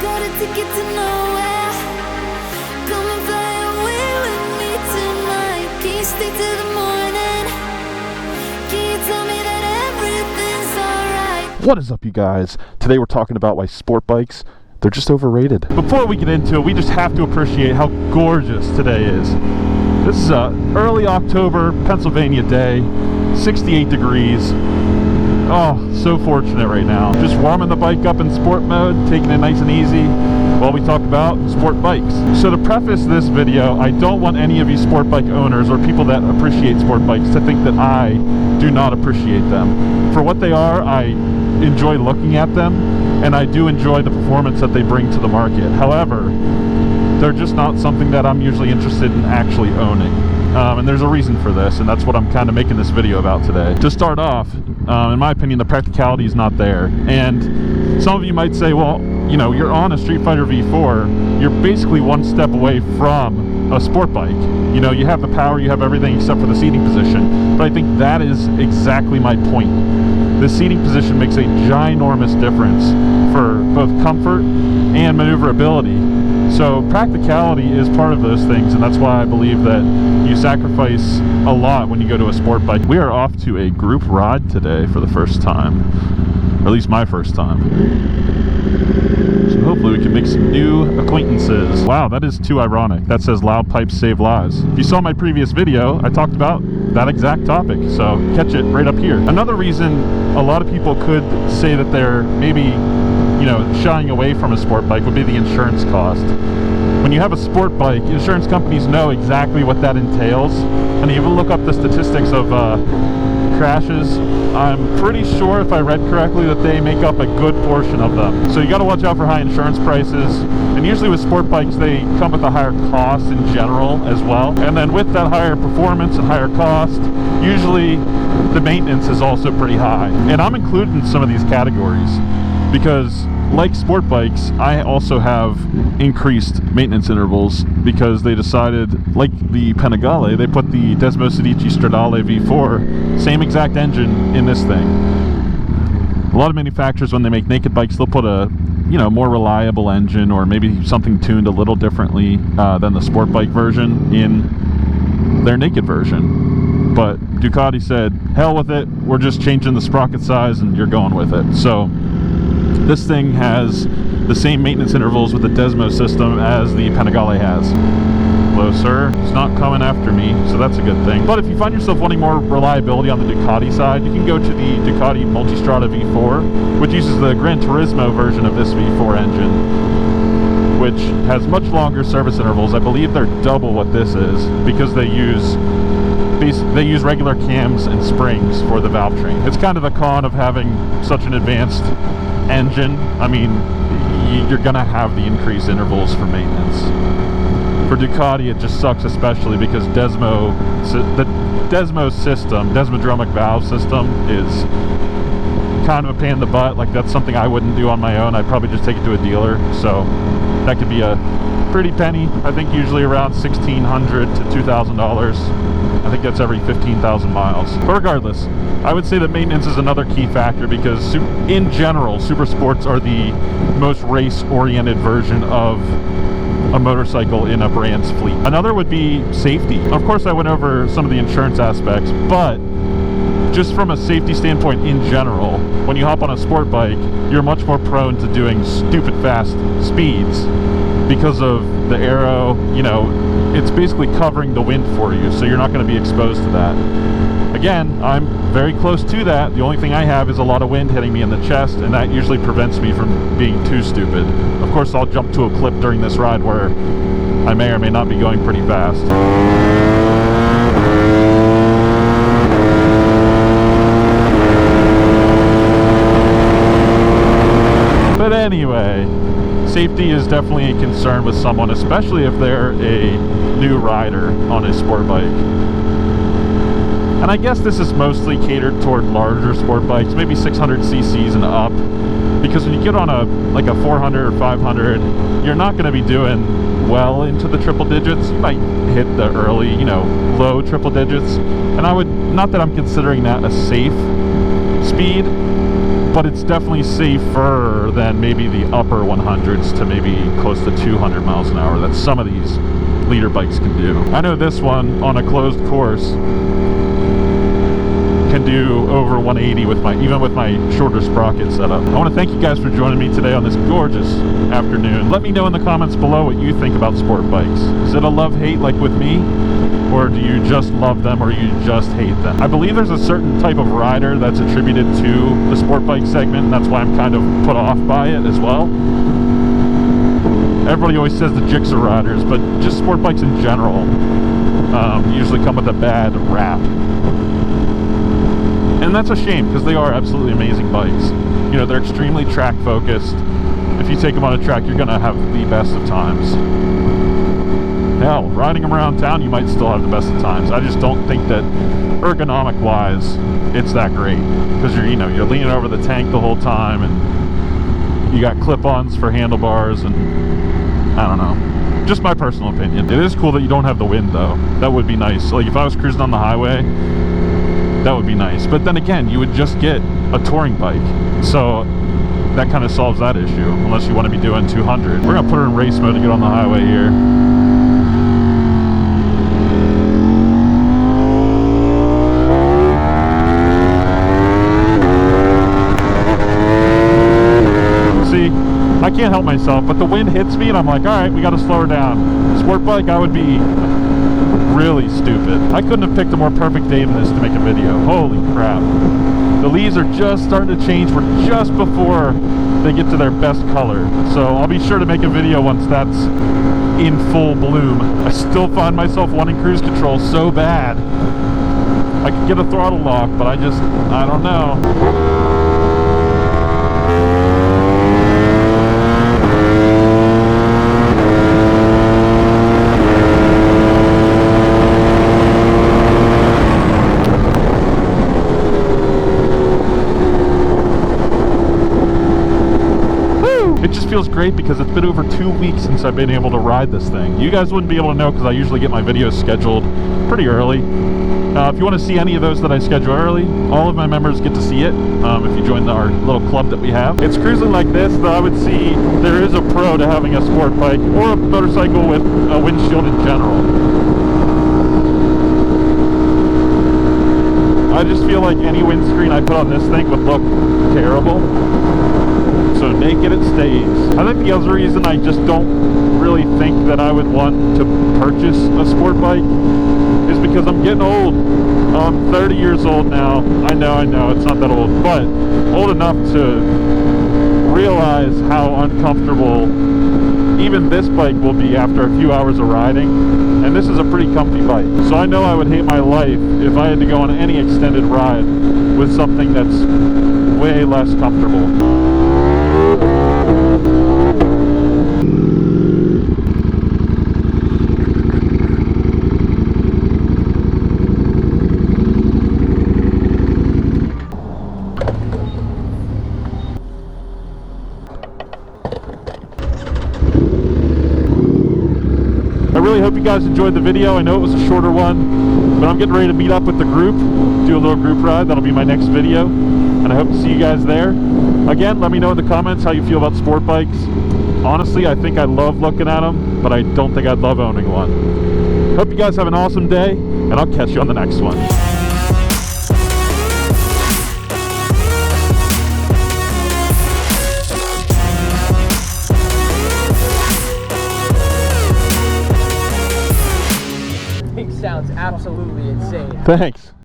got a ticket to nowhere. Come and fly away with me tonight. Can you stay till the morning? Can you tell me that everything's alright? What is up, you guys? Today we're talking about why sport bikes, they're just overrated. Before we get into it, we just have to appreciate how gorgeous today is. This is a early October Pennsylvania day, 68 degrees. Oh, so fortunate right now. Just warming the bike up in sport mode, taking it nice and easy while we talk about sport bikes. So to preface this video, I don't want any of you sport bike owners or people that appreciate sport bikes to think that I do not appreciate them. For what they are, I enjoy looking at them, and I do enjoy the performance that they bring to the market. However, they're just not something that I'm usually interested in actually owning. And there's a reason for this, and that's what I'm kind of making this video about today. To start off, in my opinion, the practicality is not there. And some of you might say, well, you know, you're on a Street Fighter V4, you're basically one step away from a sport bike. You know, you have the power, you have everything except for the seating position. But I think that is exactly my point. The seating position makes a ginormous difference for both comfort and maneuverability. So practicality is part of those things, and that's why I believe that you sacrifice a lot when you go to a sport bike. We are off to a group ride today for the first time, or at least my first time. So hopefully we can make some new acquaintances. Wow, that is too ironic. That says loud pipes save lives. If you saw my previous video, I talked about that exact topic, so catch it right up here. Another reason a lot of people could say that they're maybe, you know, shying away from a sport bike would be the insurance cost. When you have a sport bike, insurance companies know exactly what that entails, and even look up the statistics of crashes. I'm pretty sure, if I read correctly, that they make up a good portion of them. So you got to watch out for high insurance prices, and usually with sport bikes they come with a higher cost in general as well. And then with that higher performance and higher cost, usually the maintenance is also pretty high. And I'm included in some of these categories because, like sport bikes, I also have increased maintenance intervals because they decided, like the Panigale, they put the Desmo Sedici Stradale V4, same exact engine in this thing. A lot of manufacturers, when they make naked bikes, they'll put a, you know, more reliable engine or maybe something tuned a little differently than the sport bike version in their naked version. But Ducati said, hell with it, we're just changing the sprocket size and you're going with it. So this thing has the same maintenance intervals with the Desmo system as the Panigale has. Hello, sir. It's not coming after me, so that's a good thing. But if you find yourself wanting more reliability on the Ducati side, you can go to the Ducati Multistrada V4, which uses the Gran Turismo version of this V4 engine, which has much longer service intervals. I believe they're double what this is because they use regular cams and springs for the valve train. It's kind of a con of having such an advanced engine. I mean, you're gonna have the increased intervals for maintenance. For Ducati, it just sucks, especially because the Desmo system, Desmodromic valve system, is kind of a pain in the butt. Like, that's something I wouldn't do on my own. I'd probably just take it to a dealer. So that could be a pretty penny. I think usually around $1,600 to $2,000. I think that's every 15,000 miles. But regardless, I would say that maintenance is another key factor because in general, super sports are the most race-oriented version of a motorcycle in a brand's fleet. Another would be safety. Of course, I went over some of the insurance aspects, but just from a safety standpoint in general, when you hop on a sport bike, you're much more prone to doing stupid fast speeds because of the aero. You know, it's basically covering the wind for you, so you're not going to be exposed to that. Again, I'm very close to that. The only thing I have is a lot of wind hitting me in the chest, and that usually prevents me from being too stupid. Of course, I'll jump to a clip during this ride where I may or may not be going pretty fast. But anyway, safety is definitely a concern with someone, especially if they're a new rider on a sport bike. And I guess this is mostly catered toward larger sport bikes, maybe 600 cc's and up, because when you get on a 400 or 500, you're not going to be doing well into the triple digits. You might hit the early, you know, low triple digits, and I would, not that I'm considering that a safe speed, but it's definitely safer than maybe the upper 100s to maybe close to 200 miles an hour that some of these leader bikes can do. I know this one on a closed course can do over 180 with even with my shorter sprocket setup. I want to thank you guys for joining me today on this gorgeous afternoon. Let me know in the comments below what you think about sport bikes. Is it a love-hate like with me? Or do you just love them or you just hate them? I believe there's a certain type of rider that's attributed to the sport bike segment, and that's why I'm kind of put off by it as well. Everybody always says the Gixxer riders, but just sport bikes in general usually come with a bad rap. And that's a shame, because they are absolutely amazing bikes. You know, they're extremely track focused. If you take them on a track, you're going to have the best of times. Hell, riding them around town, you might still have the best of times. I just don't think that ergonomic wise, it's that great. Because you're leaning over the tank the whole time, and you got clip-ons for handlebars, and I don't know. Just my personal opinion. It is cool that you don't have the wind though. That would be nice. Like if I was cruising on the highway, that would be nice. But then again, you would just get a touring bike. So that kind of solves that issue, unless you want to be doing 200. We're gonna put her in race mode to get on the highway here. I can't help myself, but the wind hits me and I'm like, alright, we gotta slow her down. Sport bike, I would be really stupid. I couldn't have picked a more perfect day than this to make a video. Holy crap. The leaves are just starting to change. We're just before they get to their best color. So I'll be sure to make a video once that's in full bloom. I still find myself wanting cruise control so bad. I could get a throttle lock, but I don't know. It just feels great because it's been over 2 weeks since I've been able to ride this thing. You guys wouldn't be able to know because I usually get my videos scheduled pretty early. If you want to see any of those that I schedule early, all of my members get to see it if you join our little club that we have. It's cruising like this that I would see there is a pro to having a sport bike or a motorcycle with a windshield in general. I just feel like any windscreen I put on this thing would look terrible. So naked it stays. I think the other reason I just don't really think that I would want to purchase a sport bike is because I'm getting old. I'm 30 years old now. I know, it's not that old, but old enough to realize how uncomfortable even this bike will be after a few hours of riding. And this is a pretty comfy bike. So I know I would hate my life if I had to go on any extended ride with something that's way less comfortable. I really hope you guys enjoyed the video. I know it was a shorter one, but I'm getting ready to meet up with the group, do a little group ride. That'll be my next video, and I hope to see you guys there. Again, let me know in the comments how you feel about sport bikes. Honestly, I think I love looking at them, but I don't think I'd love owning one. Hope you guys have an awesome day, and I'll catch you on the next one. Sounds absolutely insane. Thanks.